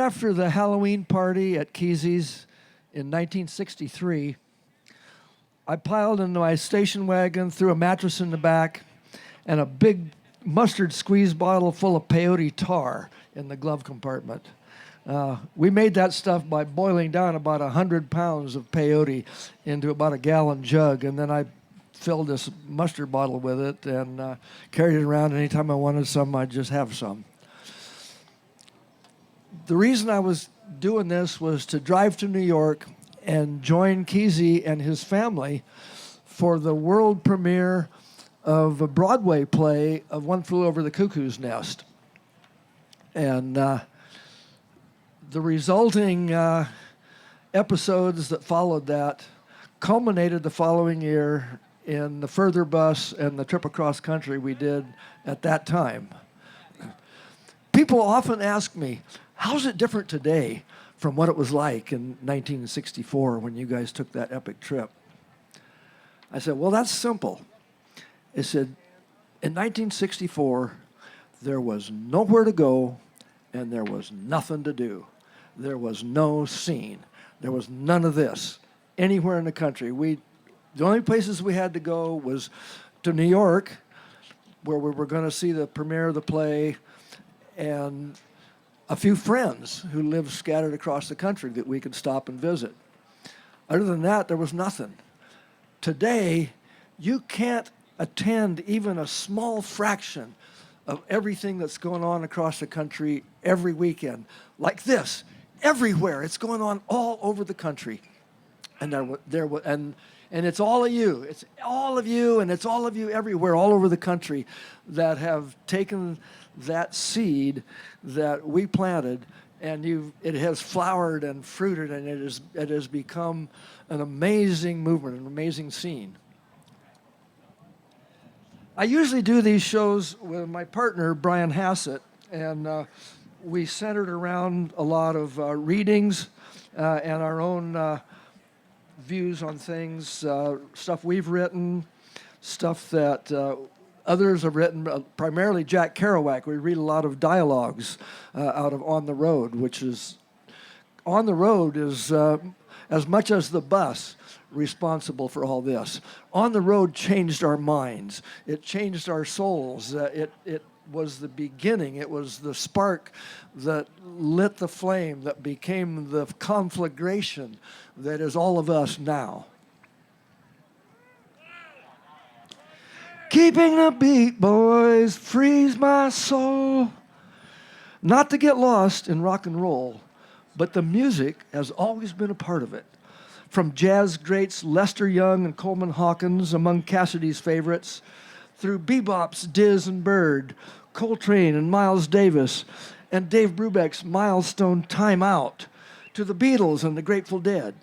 after the Halloween party at Kesey's in 1963, I piled into my station wagon, threw a mattress in the back, and a big mustard squeeze bottle full of peyote tar in the glove compartment. We made that stuff by boiling down about 100 pounds of peyote into about a gallon jug, and then I filled this mustard bottle with it and carried it around. Anytime I wanted some, I'd just have some. The reason I was doing this was to drive to New York and join Kesey and his family for the world premiere of a Broadway play of One Flew Over the Cuckoo's Nest. And the resulting episodes that followed that culminated the following year in the Further Bus and the trip across country we did at that time. People often ask me, how's it different today from what it was like in 1964 when you guys took that epic trip? I said, well, that's simple. I said, in 1964, there was nowhere to go and there was nothing to do. There was no scene. There was none of this anywhere in the country. The only places we had to go was to New York, where we were going to see the premiere of the play, and a few friends who lived scattered across the country that we could stop and visit. Other than that, there was nothing. Today, you can't attend even a small fraction of everything that's going on across the country every weekend. Like this, everywhere. It's going on all over the country. And and it's all of you. It's all of you, and it's all of you everywhere, all over the country, that have taken that seed that we planted, and it has flowered and fruited, and it has become an amazing movement, an amazing scene. I usually do these shows with my partner, Brian Hassett, and we centered around a lot of readings and our own views on things, stuff we've written, stuff that others have written, primarily Jack Kerouac. We read a lot of dialogues out of On the Road, which is, On the Road is, as much as the bus, responsible for all this. On the Road changed our minds. It changed our souls. It was the beginning. It was the spark that lit the flame, that became the conflagration that is all of us now. Keeping the beat, boys, frees my soul. Not to get lost in rock and roll, but the music has always been a part of it. From jazz greats Lester Young and Coleman Hawkins, among Cassidy's favorites, through bebop's Diz and Bird, Coltrane and Miles Davis, and Dave Brubeck's milestone Time Out, to the Beatles and the Grateful Dead.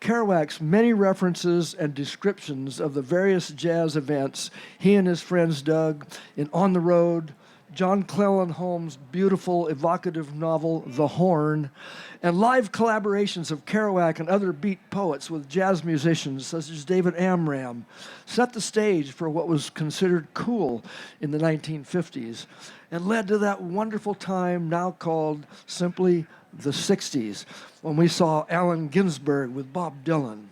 Kerouac's many references and descriptions of the various jazz events he and his friends dug in On the Road, John Cleland Holmes' beautiful, evocative novel, The Horn, and live collaborations of Kerouac and other beat poets with jazz musicians such as David Amram set the stage for what was considered cool in the 1950s and led to that wonderful time now called simply the 60s, when we saw Allen Ginsberg with Bob Dylan.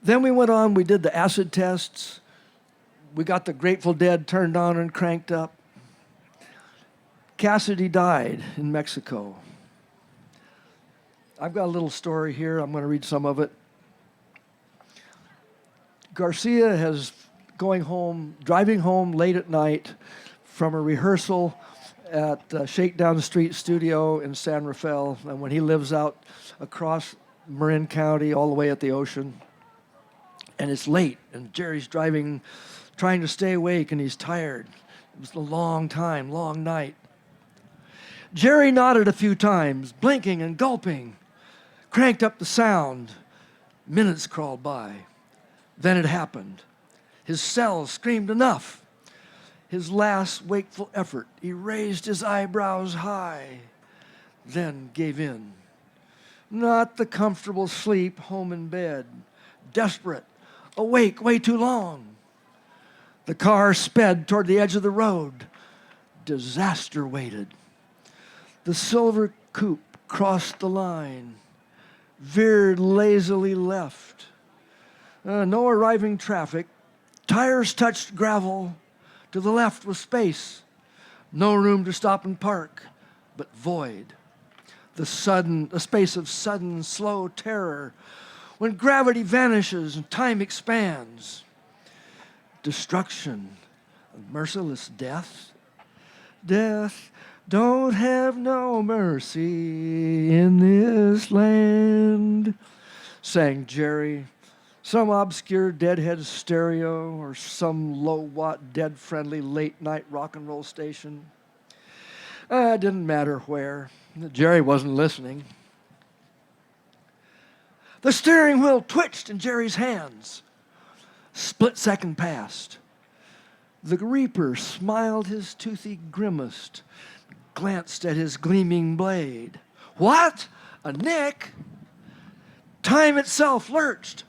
Then we went on, we did the acid tests. We got the Grateful Dead turned on and cranked up. Cassidy died in Mexico. I've got a little story here. I'm going to read some of it. Garcia has driving home late at night from a rehearsal at Shakedown Street Studio in San Rafael, and when he lives out across Marin County all the way at the ocean. And it's late, and Jerry's driving, trying to stay awake, and he's tired. It was a long time, long night. Jerry nodded a few times, blinking and gulping, cranked up the sound. Minutes crawled by. Then it happened. His cell screamed enough. His last wakeful effort, he raised his eyebrows high, then gave in. Not the comfortable sleep home in bed, desperate, awake way too long. The car sped toward the edge of the road. Disaster waited. The silver coupe crossed the line, veered lazily left. No arriving traffic. Tires touched gravel. To the left was space. No room to stop and park, but void. The space of sudden, slow terror, when gravity vanishes and time expands. Destruction, merciless death. Death don't have no mercy in this land, sang Jerry. Some obscure deadhead stereo or some low-watt, dead-friendly late-night rock and roll station. It didn't matter where. Jerry wasn't listening. The steering wheel twitched in Jerry's hands. Split second passed. The reaper smiled his toothy grimace, glanced at his gleaming blade. What? A nick? Time itself lurched,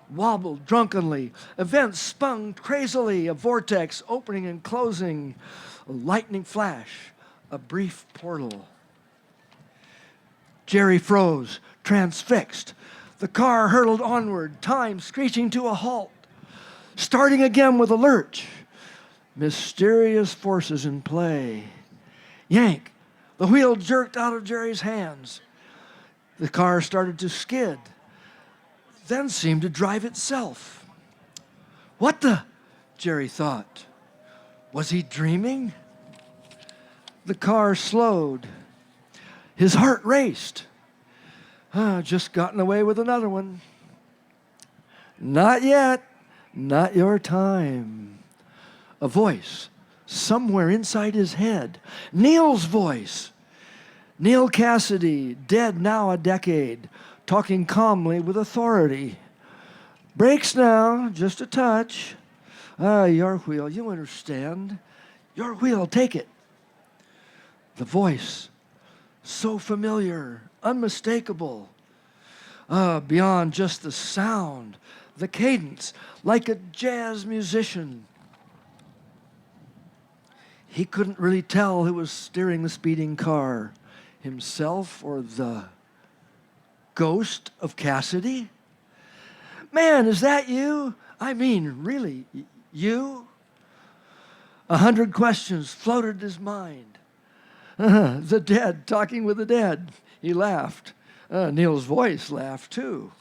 wobbled drunkenly. Events spun crazily, a vortex opening and closing, a lightning flash, a brief portal. Jerry froze, transfixed. The car hurtled onward, time screeching to a halt, starting again with a lurch. Mysterious forces in play. Yank! The wheel jerked out of Jerry's hands. The car started to skid, then seemed to drive itself. What the? Jerry thought. Was he dreaming? The car slowed. His heart raced. Just gotten away with another one. Not yet. Not your time. A voice somewhere inside his head. Neil's voice. Neil Cassidy, dead now a decade, talking calmly with authority. Brakes now, just a touch. Your wheel, you understand. Your wheel, take it. The voice, so familiar, unmistakable. Beyond just the sound, the cadence, like a jazz musician. He couldn't really tell who was steering the speeding car, himself or the ghost of Cassidy. Man, is that you? I mean, really, you? 100 questions floated his mind. The dead talking with the dead. He laughed. Neil's voice laughed too.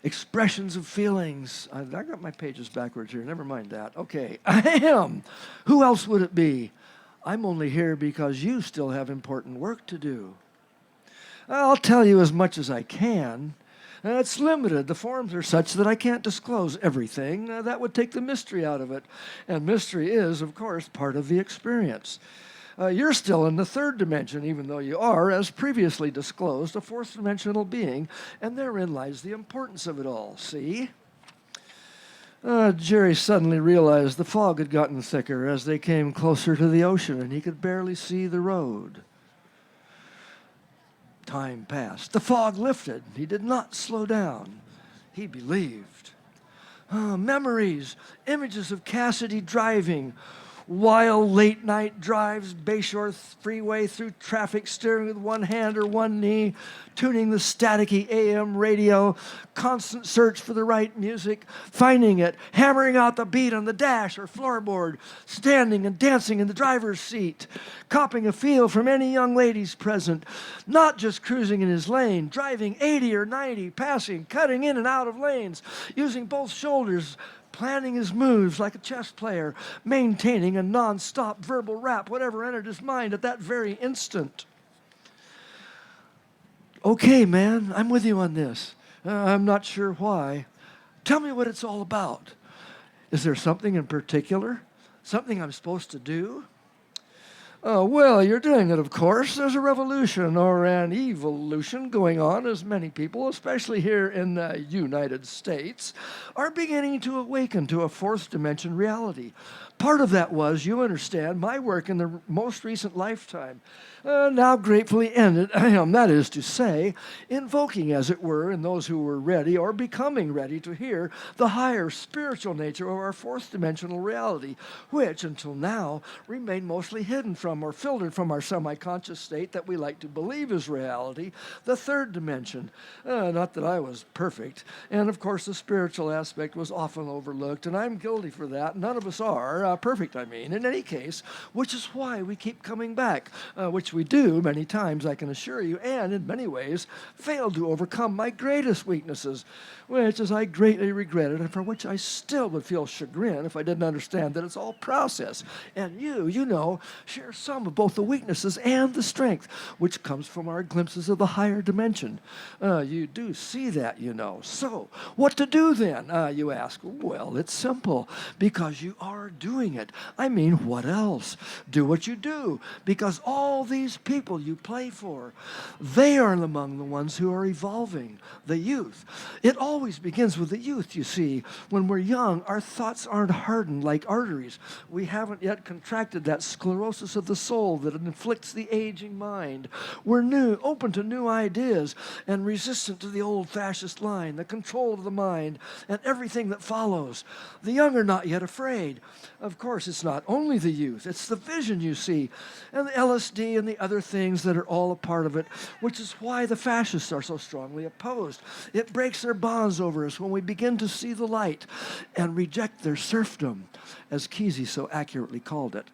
Expressions of feelings. I got my pages backwards here. Never mind that. Okay. I am. Who else would it be? I'm only here because you still have important work to do. I'll tell you as much as I can. It's limited. The forms are such that I can't disclose everything. That would take the mystery out of it. And mystery is, of course, part of the experience. You're still in the third dimension, even though you are, as previously disclosed, a fourth dimensional being, and therein lies the importance of it all, see? Jerry suddenly realized the fog had gotten thicker as they came closer to the ocean, and he could barely see the road. Time passed. The fog lifted. He did not slow down. He believed. Memories, images of Cassidy driving, wild late-night drives, Bayshore Freeway through traffic, steering with one hand or one knee, tuning the staticky AM radio, constant search for the right music, finding it, hammering out the beat on the dash or floorboard, standing and dancing in the driver's seat, copping a feel from any young ladies present, not just cruising in his lane, driving 80 or 90, passing, cutting in and out of lanes, using both shoulders, planning his moves like a chess player, maintaining a non-stop verbal rap, whatever entered his mind at that very instant. Okay, man, I'm with you on this. I'm not sure why. Tell me what it's all about. Is there something in particular? Something I'm supposed to do? Well, you're doing it, of course. There's a revolution or an evolution going on as many people, especially here in the United States, are beginning to awaken to a fourth dimension reality. Part of that was, you understand, my work in the most recent lifetime, now gratefully ended, that is to say, invoking, as it were, in those who were ready or becoming ready to hear the higher spiritual nature of our fourth dimensional reality, which until now remained mostly hidden from or filtered from our semi-conscious state that we like to believe is reality, the third dimension. Not that I was perfect, and of course the spiritual aspect was often overlooked, and I'm guilty for that. None of us are perfect, I mean, in any case, which is why we keep coming back, which we do many times, I can assure you, and in many ways failed to overcome my greatest weaknesses, which, as I greatly regretted, and for which I still would feel chagrin if I didn't understand that it's all process. And you know, share some of both the weaknesses and the strength, which comes from our glimpses of the higher dimension. You do see that, you know. So, what to do then, you ask? Well, it's simple, because you are doing it. I mean, what else? Do what you do, because all these people you play for, they are among the ones who are evolving, the youth. It always begins with the youth, you see. When we're young, our thoughts aren't hardened like arteries. We haven't yet contracted that sclerosis of the soul that inflicts the aging mind. We're new, open to new ideas, and resistant to the old fascist line, the control of the mind, and everything that follows. The young are not yet afraid. Of course, it's not only the youth, it's the vision, you see, and the LSD and the other things that are all a part of it, which is why the fascists are so strongly opposed. It breaks their bonds over us when we begin to see the light and reject their serfdom, as Kesey so accurately called it.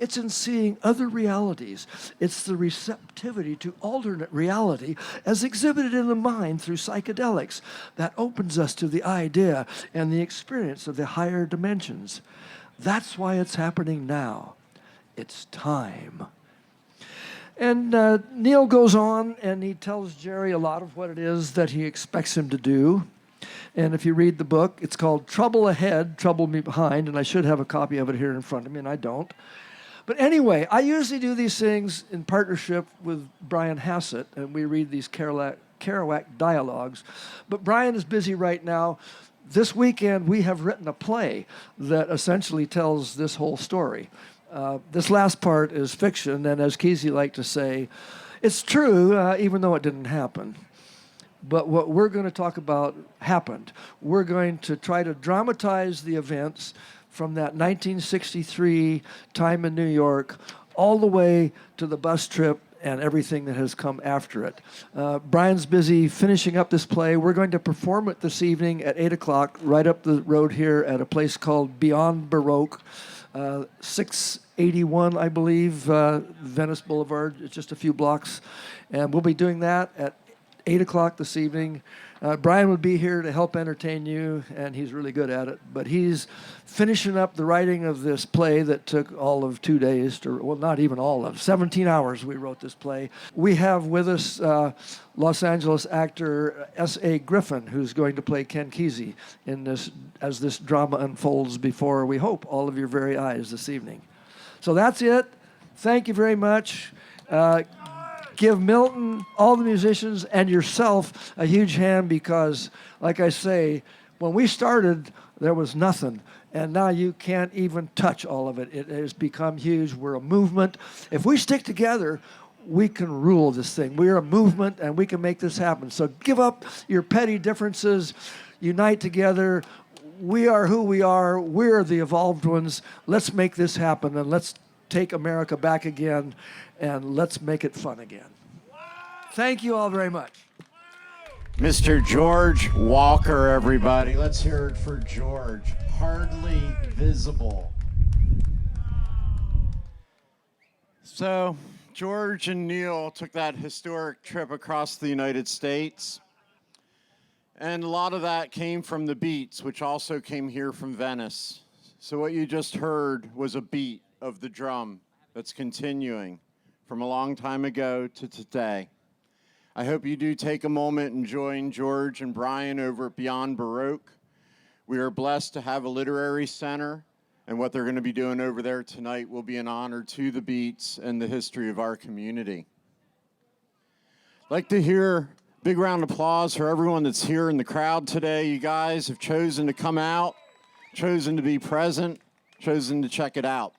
It's in seeing other realities. It's the receptivity to alternate reality as exhibited in the mind through psychedelics that opens us to the idea and the experience of the higher dimensions. That's why it's happening now. It's time. And Neil goes on and he tells Jerry a lot of what it is that he expects him to do. And if you read the book, it's called Trouble Ahead, Trouble Me Behind, and I should have a copy of it here in front of me, and I don't. But anyway, I usually do these things in partnership with Brian Hassett, and we read these Kerouac dialogues. But Brian is busy right now. This weekend, we have written a play that essentially tells this whole story. This last part is fiction, and as Kesey liked to say, it's true, even though it didn't happen. But what we're going to talk about happened. We're going to try to dramatize the events from that 1963 time in New York all the way to the bus trip and everything that has come after it. Brian's busy finishing up this play. We're going to perform it this evening at 8 o'clock right up the road here at a place called Beyond Baroque, 681, I believe, Venice Boulevard. It's just a few blocks. And we'll be doing that at 8 o'clock this evening. Brian would be here to help entertain you, and he's really good at it. But he's finishing up the writing of this play that took all of 2 days, well, not even all of, 17 hours we wrote this play. We have with us Los Angeles actor S.A. Griffin, who's going to play Ken Kesey in this, as this drama unfolds before, we hope, all of your very eyes this evening. So that's it. Thank you very much. Give Milton, all the musicians, and yourself a huge hand because, like I say, when we started, there was nothing. And now you can't even touch all of it. It has become huge. We're a movement. If we stick together, we can rule this thing. We're a movement, and we can make this happen. So give up your petty differences. Unite together. We are who we are. We're the evolved ones. Let's make this happen, and let's take America back again, and let's make it fun again. Thank you all very much. Mr. George Walker, everybody. Let's hear it for George. Hardly visible. So, George and Neil took that historic trip across the United States. And a lot of that came from the beats, which also came here from Venice. So what you just heard was a beat of the drum that's continuing from a long time ago to today. I hope you do take a moment and join George and Brian over at Beyond Baroque. We are blessed to have a literary center, and what they're going to be doing over there tonight will be an honor to the beats and the history of our community. I'd like to hear a big round of applause for everyone that's here in the crowd today. You guys have chosen to come out, chosen to be present. chosen to check it out.